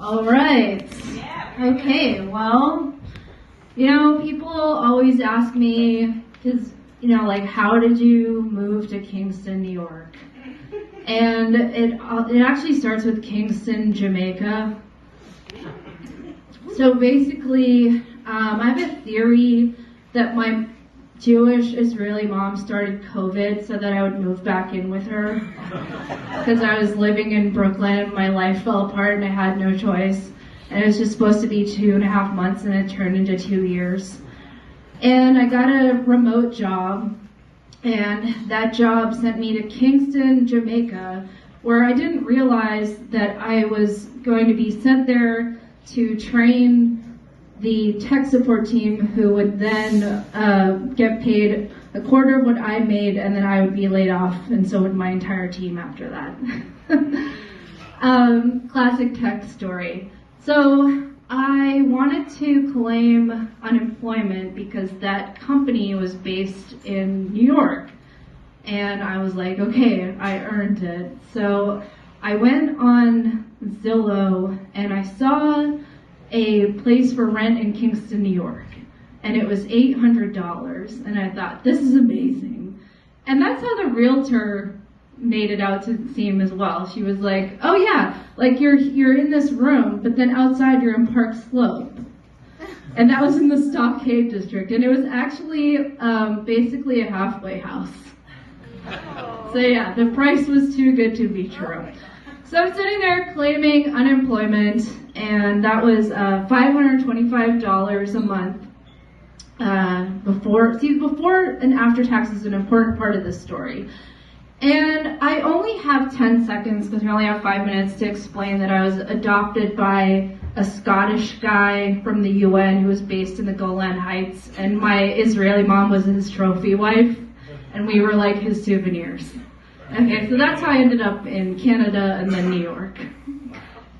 All right. Okay, well, people always ask me, because, like, how did you move to Kingston, New York? And it actually starts with Kingston, Jamaica. So basically, I have a theory that my Jewish Israeli mom started COVID so that I would move back in with her. Because I was living in Brooklyn, my life fell apart and I had no choice. And it was just supposed to be 2.5 months and it turned into 2 years. And I got a remote job, and that job sent me to Kingston, Jamaica, where I didn't realize that I was going to be sent there to train the tech support team, who would then get paid a quarter of what I made, and then I would be laid off, and so would my entire team after that. Classic tech story. So I wanted to claim unemployment because that company was based in New York. And I was like, okay, I earned it. So I went on Zillow and I saw a place for rent in Kingston, New York. And it was $800. And I thought, this is amazing. And that's how the realtor made it out to seem as well. She was like, oh yeah, like you're in this room, but then outside you're in Park Slope. And that was in the Stockade district. And it was actually basically a halfway house. So yeah, the price was too good to be true. So I'm sitting there claiming unemployment, and that was $525 a month. Before and after tax is an important part of this story. And I only have 10 seconds because we only have 5 minutes to explain that I was adopted by a Scottish guy from the UN who was based in the Golan Heights, and my Israeli mom was his trophy wife, and we were like his souvenirs. Okay, so that's how I ended up in Canada and then New York.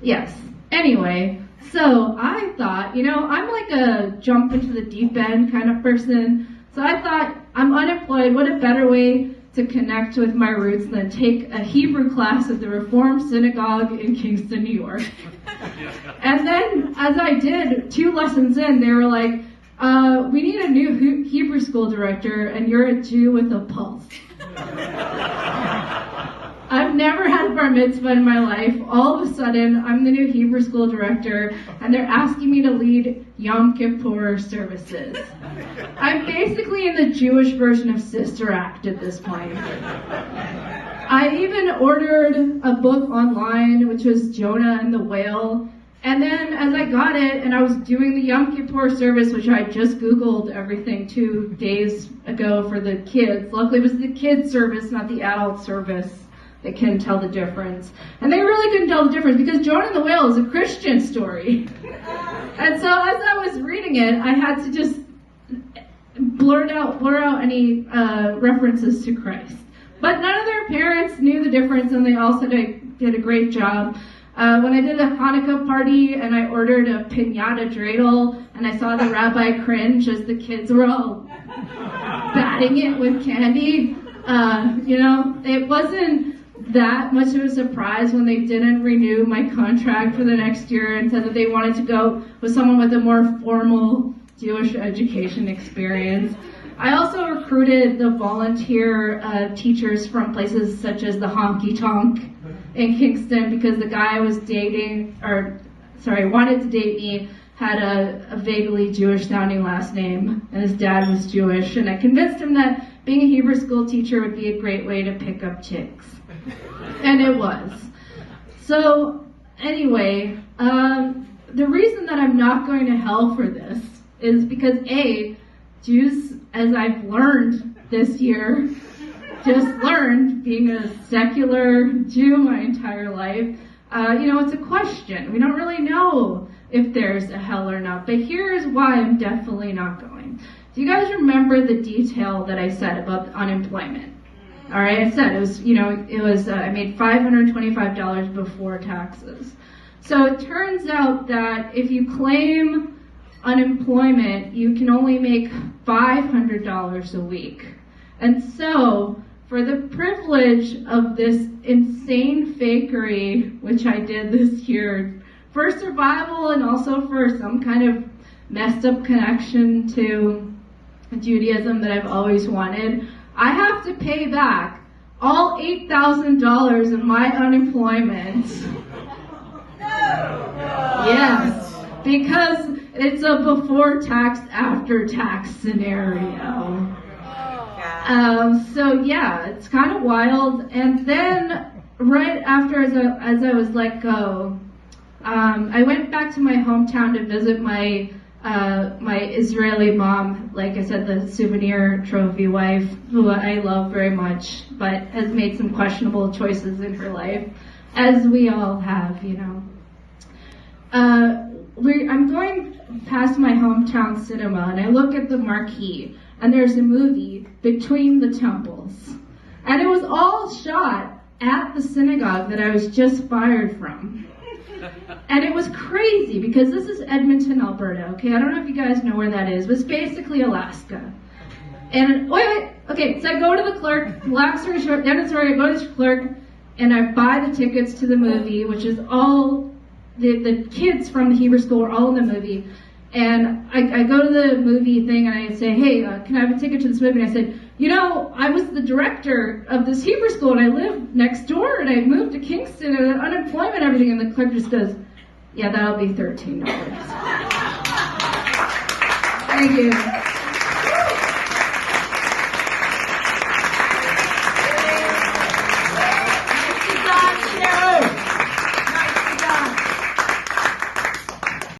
Yes. Anyway, so I thought, I'm like a jump into the deep end kind of person. So I thought, I'm unemployed, what a better way to connect with my roots than take a Hebrew class at the Reformed Synagogue in Kingston, New York. And then, as I did, 2 lessons in, they were like, we need a new Hebrew school director, and you're a Jew with a pulse. I've never had a bar mitzvah in my life. All of a sudden, I'm the new Hebrew school director, and they're asking me to lead Yom Kippur services. I'm basically in the Jewish version of Sister Act at this point. I even ordered a book online, which was Jonah and the Whale. And then as I got it, and I was doing the Yom Kippur service, which I just Googled everything 2 days ago for the kids. Luckily, it was the kids service, not the adult service, that can tell the difference. And they really couldn't tell the difference because Jonah and the Whale is a Christian story. And so as I was reading it, I had to just blur out any references to Christ. But none of their parents knew the difference, and they all said I did a great job. When I did a Hanukkah party and I ordered a piñata dreidel, and I saw the rabbi cringe as the kids were all batting it with candy, it wasn't that much of a surprise when they didn't renew my contract for the next year and said that they wanted to go with someone with a more formal Jewish education experience. I also recruited the volunteer teachers from places such as the Honky Tonk in Kingston because the guy I was wanted to date me, had a vaguely Jewish sounding last name, and his dad was Jewish, and I convinced him that being a Hebrew school teacher would be a great way to pick up chicks. And it was. So, anyway, the reason that I'm not going to hell for this is because A, Jews, as I've learned this year, just learned, being a secular Jew my entire life, it's a question. We don't really know if there's a hell or not, but here's why I'm definitely not going. Do you guys remember the detail that I said about unemployment? All right, I said I made $525 before taxes. So it turns out that if you claim unemployment, you can only make $500 a week. And so for the privilege of this insane fakery, which I did this year, for survival and also for some kind of messed up connection to Judaism that I've always wanted, I have to pay back all $8,000 of my unemployment. Yes, because it's a before tax, after tax scenario. So yeah, it's kind of wild. And then right after, as I was let go, I went back to my hometown to visit my Israeli mom, like I said, the souvenir trophy wife, who I love very much, but has made some questionable choices in her life, as we all have, you know. I'm going past my hometown cinema, and I look at the marquee, and there's a movie, Between the Temples. And it was all shot at the synagogue that I was just fired from. And it was crazy, because this is Edmonton, Alberta, okay? I don't know if you guys know where that is, but it's basically Alaska. And, okay, so I go to the clerk, long story short, I go to the clerk, and I buy the tickets to the movie, which is all, the kids from the Hebrew school are all in the movie. And I go to the movie thing and I say, hey, can I have a ticket to this movie? And I said, you know, I was the director of this Hebrew school and I live next door and I moved to Kingston and unemployment and everything. And the clerk just goes, yeah, that'll be $13. Thank you.